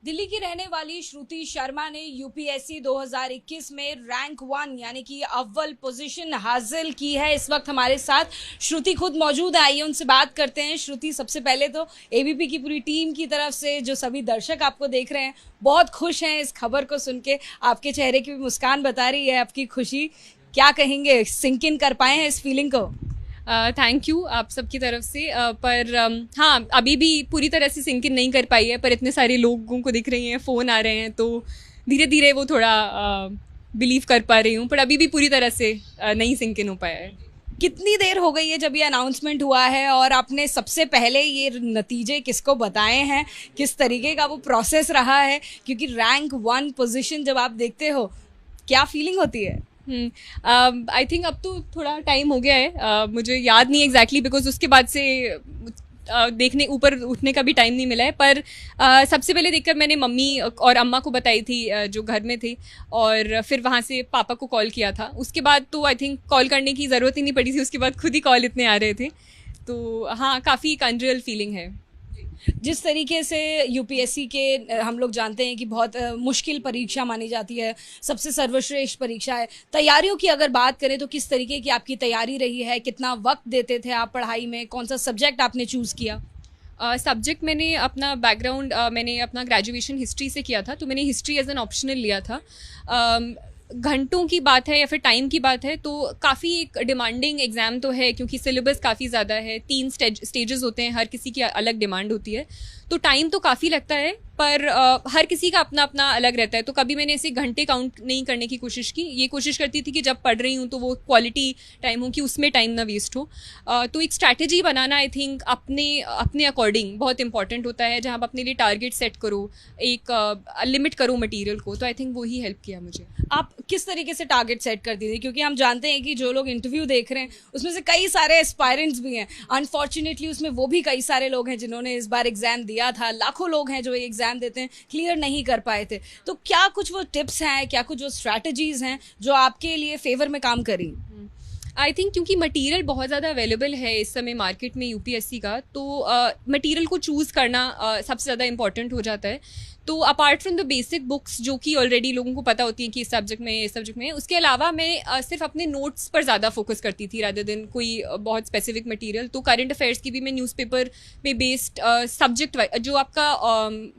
दिल्ली की रहने वाली श्रुति शर्मा ने यूपीएससी 2021 में रैंक 1 यानी कि अव्वल पोजीशन हासिल की है। इस वक्त हमारे साथ श्रुति खुद मौजूद है, आइए उनसे बात करते हैं। श्रुति, सबसे पहले तो एबीपी की पूरी टीम की तरफ से जो सभी दर्शक आपको देख रहे हैं बहुत खुश हैं इस खबर को सुन के। आपके चेहरे की भी मुस्कान बता रही है आपकी खुशी। क्या कहेंगे, सिंक इन कर पाए हैं इस फीलिंग को? थैंक यू आप सबकी तरफ से पर हाँ, अभी भी पूरी तरह से सिंक इन नहीं कर पाई है, पर इतने सारे लोगों को दिख रही हैं, फ़ोन आ रहे हैं, तो धीरे धीरे वो थोड़ा बिलीव कर पा रही हूँ, पर अभी भी पूरी तरह से नहीं सिंक इन हो पाया है। कितनी देर हो गई है जब ये अनाउंसमेंट हुआ है और आपने सबसे पहले ये नतीजे किसको बताए हैं? किस तरीके का वो प्रोसेस रहा है? क्योंकि रैंक 1 पोजीशन जब आप देखते हो, क्या फीलिंग होती है? आई थिंक अब तो थोड़ा टाइम हो गया है, मुझे याद नहीं एग्जैक्टली बिकॉज उसके बाद से देखने ऊपर उठने का भी टाइम नहीं मिला है, पर सबसे पहले देखकर मैंने मम्मी और अम्मा को बताई थी जो घर में थे, और फिर वहाँ से पापा को कॉल किया था। उसके बाद तो आई थिंक कॉल करने की ज़रूरत ही नहीं पड़ी थी, उसके बाद खुद ही कॉल इतने आ रहे थे। तो हाँ, काफ़ी एक अनरियल फीलिंग है। जिस तरीके से यूपीएससी के हम लोग जानते हैं कि बहुत मुश्किल परीक्षा मानी जाती है, सबसे सर्वश्रेष्ठ परीक्षा है। तैयारियों की अगर बात करें तो किस तरीके की आपकी तैयारी रही है? कितना वक्त देते थे आप पढ़ाई में? कौन सा सब्जेक्ट आपने चूज़ किया? सब्जेक्ट मैंने अपना बैकग्राउंड मैंने अपना ग्रेजुएशन हिस्ट्री से किया था, तो मैंने हिस्ट्री एज एन ऑप्शनल लिया था। घंटों की बात है या फिर टाइम की बात है तो काफ़ी एक डिमांडिंग एग्ज़ाम तो है, क्योंकि सिलेबस काफ़ी ज़्यादा है, 3 स्टेजेस होते हैं, हर किसी की अलग डिमांड होती है, तो टाइम तो काफ़ी लगता है, पर हर किसी का अपना अपना अलग रहता है। तो कभी मैंने ऐसे घंटे काउंट नहीं करने की कोशिश की, ये कोशिश करती थी कि जब पढ़ रही हूँ तो वो क्वालिटी टाइम हो, कि उसमें टाइम ना वेस्ट हो। तो एक स्ट्रैटेजी बनाना आई थिंक अपने अकॉर्डिंग बहुत इंपॉर्टेंट होता है, जहाँ आप अपने लिए टारगेट सेट करो, एक लिमिट करो मटीरियल को, तो आई थिंक वही हेल्प किया मुझे। आप किस तरीके से टारगेट सेट करती थी? क्योंकि हम जानते हैं कि जो लोग इंटरव्यू देख रहे हैं उसमें से कई सारे एस्पायरेंट्स भी हैं, अनफॉर्चुनेटली उसमें वो भी कई सारे लोग हैं जिन्होंने इस बार एग्जाम दिया था। लाखों लोग हैं जो ये एग्जाम देते हैं, क्लियर नहीं कर पाए थे। तो क्या कुछ वो टिप्स हैं, क्या कुछ वो स्ट्रैटेजीज हैं जो आपके लिए फेवर में काम करी? आई थिंक क्योंकि मटेरियल बहुत ज़्यादा अवेलेबल है इस समय मार्केट में यूपीएससी का, तो मटेरियल को चूज़ करना सबसे ज़्यादा इंपॉर्टेंट हो जाता है। तो apart from the basic books जो कि ऑलरेडी लोगों को पता होती हैं कि इस सब्जेक्ट में, उसके अलावा मैं सिर्फ अपने नोट्स पर ज़्यादा फोकस करती थी रादर देन कोई बहुत स्पेसिफिक मटेरियल। तो करंट अफेयर्स की भी मैं न्यूज़पेपर पे बेस्ड सब्जेक्ट जो आपका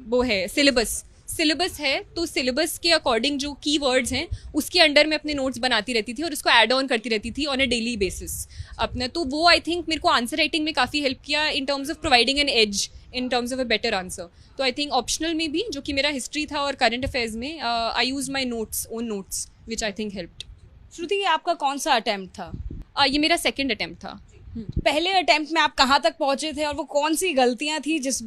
वो है सिलेबस है, तो सिलेबस के अकॉर्डिंग जो कीवर्ड्स हैं उसके अंडर में अपने नोट्स बनाती रहती थी और उसको ऐड ऑन करती रहती थी ऑन अ डेली बेसिस अपना। तो वो आई थिंक मेरे को आंसर राइटिंग में काफ़ी हेल्प किया in terms of providing an edge in terms of a better answer. तो आई थिंक ऑप्शनल में भी, जो कि मेरा हिस्ट्री था, और करंट अफेयर्स में I use my own notes which I think helped. Shruti, ये आपका कौन सा अटेम्प्ट था? ये मेरा सेकेंड अटेम्प्ट था। पहले अटेम्प्ट में आप कहाँ तक पहुंचे थे और वो कौन सी गलतियां थी इस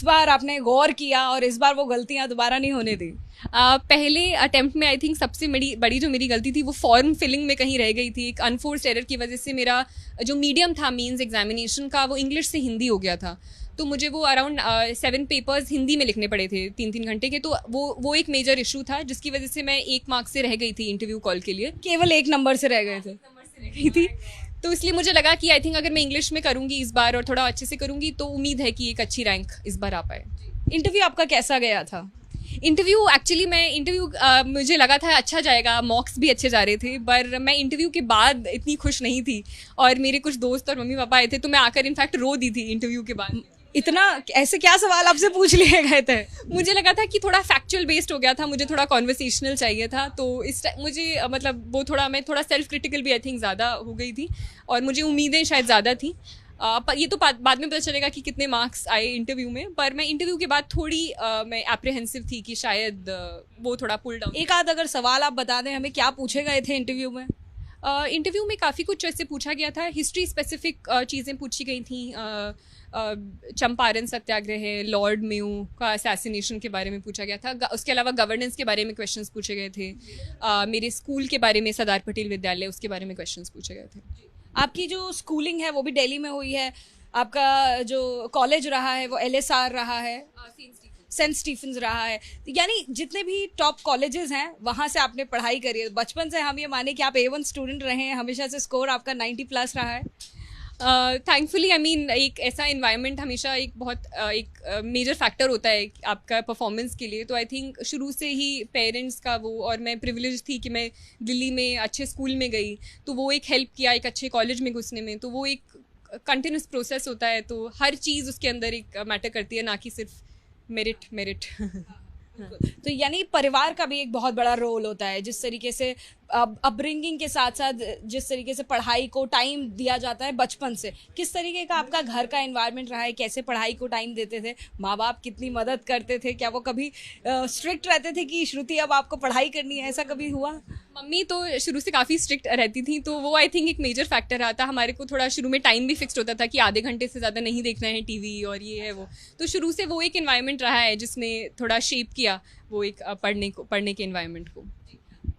बार आपने गौर किया और इस बार वो गलतियां दोबारा नहीं होने दी? पहले अटेम्प्ट में आई थिंक सबसे बड़ी जो मेरी गलती थी वो फॉर्म फिलिंग में कहीं रह गई थी। एक अनफोर्स्ड एरर की वजह से मेरा जो मीडियम था मीन्स एग्जामिनेशन का, वो इंग्लिश से हिंदी हो गया था, तो मुझे वो अराउंड 7 पेपर्स हिंदी में लिखने पड़े थे 3-3 घंटे के। तो वो एक मेजर इशू था जिसकी वजह से मैं 1 मार्क्स से रह गई थी इंटरव्यू कॉल के लिए। केवल 1 नंबर से रह गए थे? तो इसलिए मुझे लगा कि आई थिंक अगर मैं इंग्लिश में करूंगी इस बार और थोड़ा अच्छे से करूंगी तो उम्मीद है कि एक अच्छी रैंक इस बार आ पाए। इंटरव्यू आपका कैसा गया था? इंटरव्यू एक्चुअली मुझे लगा था अच्छा जाएगा, मॉक्स भी अच्छे जा रहे थे, पर मैं इंटरव्यू के बाद इतनी खुश नहीं थी, और मेरे कुछ दोस्त और मम्मी पापा आए थे तो मैं आकर इनफैक्ट रो दी थी इंटरव्यू के बाद। इतना ऐसे क्या सवाल आपसे पूछ लिए गए थे? मुझे लगा था कि थोड़ा फैक्चुअल बेस्ड हो गया था, मुझे थोड़ा कॉन्वर्सेशनल चाहिए था, तो मुझे मतलब वो मैं थोड़ा सेल्फ क्रिटिकल भी आई थिंक ज़्यादा हो गई थी, और मुझे उम्मीदें शायद ज़्यादा थी। पर ये तो बाद में पता चलेगा कि कितने मार्क्स आए इंटरव्यू में, पर मैं इंटरव्यू के बाद थोड़ी मैं एप्रीहेंसिव थी कि शायद वो थोड़ा पुल डाउन। एक आध अगर सवाल आप बता दें हमें, क्या पूछे गए थे इंटरव्यू में? इंटरव्यू में काफ़ी कुछ ऐसे पूछा गया था, हिस्ट्री स्पेसिफिक चीज़ें पूछी गई थी। चंपारण सत्याग्रह है, लॉर्ड मेयो का असैसिनेशन के बारे में पूछा गया था। उसके अलावा गवर्नेंस के बारे में क्वेश्चंस पूछे गए थे। मेरे स्कूल के बारे में, सरदार पटेल विद्यालय, उसके बारे में क्वेश्चंस पूछे गए थे। आपकी जो स्कूलिंग है वो भी दिल्ली में हुई है, आपका जो कॉलेज रहा है वो LSR रहा है, सेंट स्टीफेंस रहा है, यानी जितने भी टॉप कॉलेजेस हैं वहाँ से आपने पढ़ाई करी है। बचपन से हम ये माने कि आप A1 स्टूडेंट रहे हैं, हमेशा से स्कोर आपका 90+ रहा है? थैंकफुली आई मीन एक ऐसा इन्वायरमेंट हमेशा एक बहुत एक मेजर फैक्टर होता है आपका परफॉर्मेंस के लिए। तो आई थिंक शुरू से ही पेरेंट्स का वो, और मैं प्रिविलेज थी कि मैं दिल्ली में अच्छे स्कूल में गई, तो वो एक हेल्प किया एक अच्छे कॉलेज में घुसने में। तो वो एक कंटिन्यूस प्रोसेस होता है, तो हर चीज़ उसके अंदर एक मैटर करती है, ना कि सिर्फ मेरिट। तो यानी परिवार का भी एक बहुत बड़ा रोल होता है, जिस तरीके से अपब्रिंगिंग के साथ साथ जिस तरीके से पढ़ाई को टाइम दिया जाता है बचपन से। किस तरीके का आपका घर का एनवायरनमेंट रहा है, कैसे पढ़ाई को टाइम देते थे, माँ बाप कितनी मदद करते थे, क्या वो कभी स्ट्रिक्ट रहते थे कि श्रुति अब आपको पढ़ाई करनी है, ऐसा कभी हुआ? मम्मी तो शुरू से काफ़ी स्ट्रिक्ट रहती थी, तो वो आई थिंक एक मेजर फैक्टर रहा था। हमारे को थोड़ा शुरू में टाइम भी फिक्स्ड होता था कि आधे घंटे से ज़्यादा नहीं देखना है टीवी और ये है वो। तो शुरू से वो एक एनवायरनमेंट रहा है जिसने थोड़ा शेप किया वो एक पढ़ने के एनवायरनमेंट को।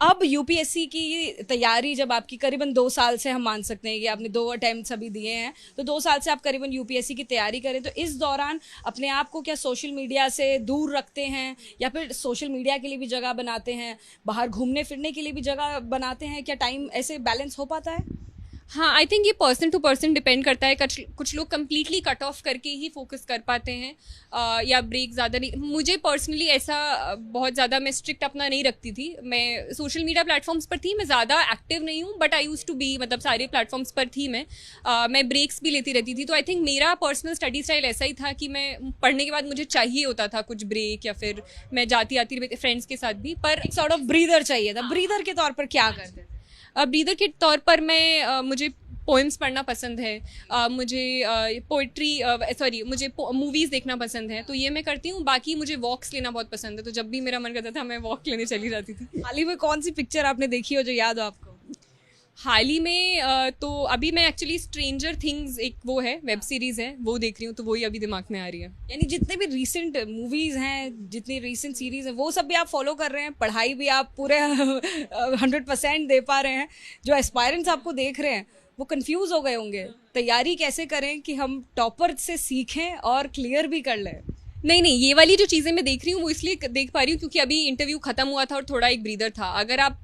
अब यूपीएससी की तैयारी जब आपकी करीबन 2 साल से हम मान सकते हैं कि आपने 2 अटेम्प्ट्स अभी दिए हैं, तो 2 साल से आप करीबन यूपीएससी की तैयारी करें, तो इस दौरान अपने आप को क्या सोशल मीडिया से दूर रखते हैं या फिर सोशल मीडिया के लिए भी जगह बनाते हैं, बाहर घूमने फिरने के लिए भी जगह बनाते हैं? क्या टाइम ऐसे बैलेंस हो पाता है? हाँ, आई थिंक ये पर्सन टू पर्सन डिपेंड करता है। कुछ लोग कम्प्लीटली कट ऑफ करके ही फोकस कर पाते हैं, या ब्रेक ज़्यादा नहीं। मुझे पर्सनली ऐसा बहुत ज़्यादा मैं स्ट्रिक्ट अपना नहीं रखती थी। मैं सोशल मीडिया प्लेटफॉर्म्स पर थी, मैं ज़्यादा एक्टिव नहीं हूँ, but I use to be, मतलब सारे प्लेटफॉर्म्स पर थी मैं ब्रेक्स भी लेती रहती थी। तो आई थिंक मेरा पर्सनल स्टडी स्टाइल ऐसा ही था कि मैं पढ़ने के बाद मुझे चाहिए होता था कुछ ब्रेक, या फिर मैं जाती आती फ्रेंड्स के साथ भी, पर एक सॉर्ट ऑफ ब्रीदर चाहिए था। ब्रीदर के तौर पर क्या करते थे? ब्रीदर के तौर पर मैं मुझे पोएम्स पढ़ना पसंद है, मुझे मुझे मूवीज़ देखना पसंद है, तो ये मैं करती हूँ। बाकी मुझे वॉक्स लेना बहुत पसंद है, तो जब भी मेरा मन करता था मैं वॉक लेने चली जाती थी। हाल ही में कौन सी पिक्चर आपने देखी हो जो याद हो आपको? हाल ही में तो अभी मैं एक्चुअली स्ट्रेंजर थिंग्स, एक वो है वेब सीरीज़ है, वो देख रही हूँ, तो वही अभी दिमाग में आ रही है। यानी जितने भी रीसेंट मूवीज़ हैं, जितनी रीसेंट सीरीज़ हैं, वो सब भी आप फॉलो कर रहे हैं, पढ़ाई भी आप पूरे 100% दे पा रहे हैं। जो एस्पायरेंट्स आपको देख रहे हैं वो कंफ्यूज हो गए होंगे, तैयारी कैसे करें कि हम टॉपर से सीखें और क्लियर भी कर लें। नहीं, ये वाली जो चीज़ें मैं देख रही हूँ वो इसलिए देख पा रही हूँ क्योंकि अभी इंटरव्यू खत्म हुआ था और थोड़ा एक ब्रीदर था। अगर आप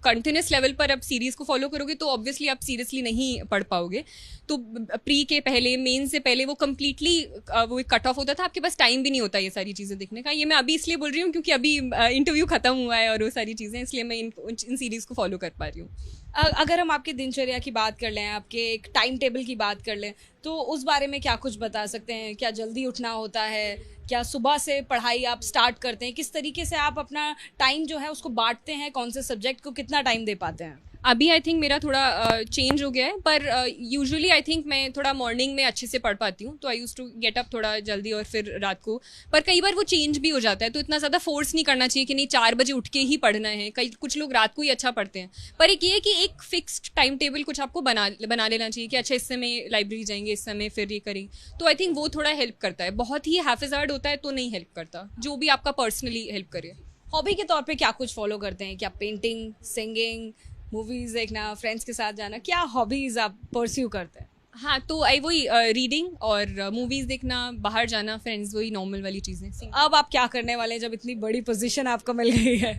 कंटिन्यूस लेवल पर अब सीरीज़ को फॉलो करोगे तो ऑब्वियसली आप सीरियसली नहीं पढ़ पाओगे। तो प्री के पहले, मेन से पहले वो कम्प्लीटली वो कट ऑफ होता था, आपके पास टाइम भी नहीं होता ये सारी चीज़ें देखने का। ये मैं अभी इसलिए बोल रही हूँ क्योंकि अभी इंटरव्यू खत्म हुआ है और वो सारी चीज़ें, इसलिए मैं इन सीरीज़ को फॉलो कर पा रही हूँ। अगर हम आपकी दिनचर्या की बात कर लें, आपके एक टाइम टेबल की बात कर लें, तो उस बारे में क्या कुछ बता सकते हैं? क्या जल्दी उठना होता है? क्या सुबह से पढ़ाई आप स्टार्ट करते हैं? किस तरीके से आप अपना टाइम जो है उसको बांटते हैं? कौन से सब्जेक्ट को कितना टाइम दे पाते हैं? अभी आई थिंक मेरा थोड़ा चेंज हो गया है, पर यूजुअली आई थिंक मैं थोड़ा मॉर्निंग में अच्छे से पढ़ पाती हूँ, तो आई यूज़ टू गेट अप थोड़ा जल्दी और फिर रात को। पर कई बार वो चेंज भी हो जाता है, तो इतना ज़्यादा फोर्स नहीं करना चाहिए कि नहीं 4 बजे उठ के ही पढ़ना है। कुछ लोग रात को ही अच्छा पढ़ते हैं, पर एक ये है कि एक फिक्स्ड टाइम टेबल कुछ आपको बना लेना चाहिए कि अच्छा इस समय लाइब्रेरी जाएंगे, इस समय फिर ये करें। तो आई थिंक वो थोड़ा हेल्प करता है। बहुत ही हैफिजार्ड होता है तो नहीं हेल्प करता, जो भी आपका पर्सनली हेल्प करे। हॉबी के तौर पे क्या कुछ फॉलो करते हैं? क्या पेंटिंग, सिंगिंग, मूवीज देखना, फ्रेंड्स के साथ जाना, क्या हॉबीज आप परस्यू करते हैं? हाँ, तो वही रीडिंग और मूवीज़ देखना, बाहर जाना, फ्रेंड्स, वही नॉर्मल वाली चीज़ें। अब आप क्या करने वाले हैं जब इतनी बड़ी पोजीशन आपको मिल गई है?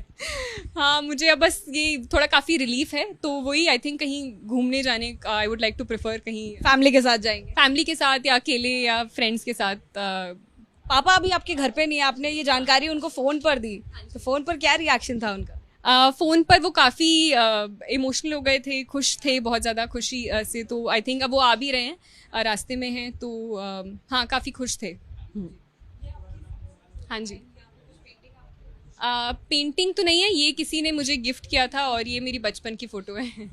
हाँ, मुझे अब बस ये थोड़ा काफ़ी रिलीफ है, तो वही आई थिंक कहीं घूमने जाने का I would like to prefer. कहीं फैमिली के साथ जाएंगे? फैमिली के साथ या अकेले या फ्रेंड्स के साथ। पापा अभी आपके घर पे नहीं है, आपने ये जानकारी उनको फ़ोन पर दी, तो फ़ोन पर क्या रिएक्शन था उनका? फ़ोन पर वो काफ़ी इमोशनल हो गए थे, खुश थे, बहुत ज़्यादा खुशी से। तो आई थिंक अब वो आ भी रहे हैं, रास्ते में हैं, तो हाँ काफ़ी खुश थे। हाँ जी। पेंटिंग तो नहीं है, ये किसी ने मुझे गिफ्ट किया था और ये मेरी बचपन की फ़ोटो है।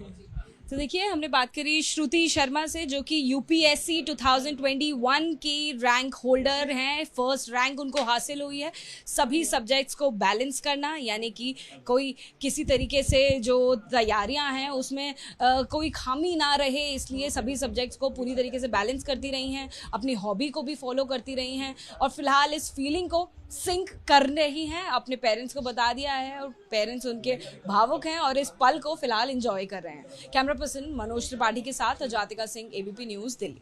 तो देखिए, हमने बात करी श्रुति शर्मा से, जो कि यूपीएससी 2021 की रैंक होल्डर हैं। फर्स्ट रैंक उनको हासिल हुई है। सभी सब्जेक्ट्स को बैलेंस करना, यानी कि कोई किसी तरीके से जो तैयारियां हैं उसमें कोई खामी ना रहे, इसलिए सभी सब्जेक्ट्स को पूरी तरीके से बैलेंस करती रही हैं। अपनी हॉबी को भी फॉलो करती रही हैं और फिलहाल इस फीलिंग को सिंक कर रही हैं। अपने पेरेंट्स को बता दिया है और पेरेंट्स उनके भावुक हैं और इस पल को फिलहाल एंजॉय कर रहे हैं। कैमरा पर्सन मनोज त्रिपाठी के साथ जातिका सिंह, एबीपी न्यूज़, दिल्ली।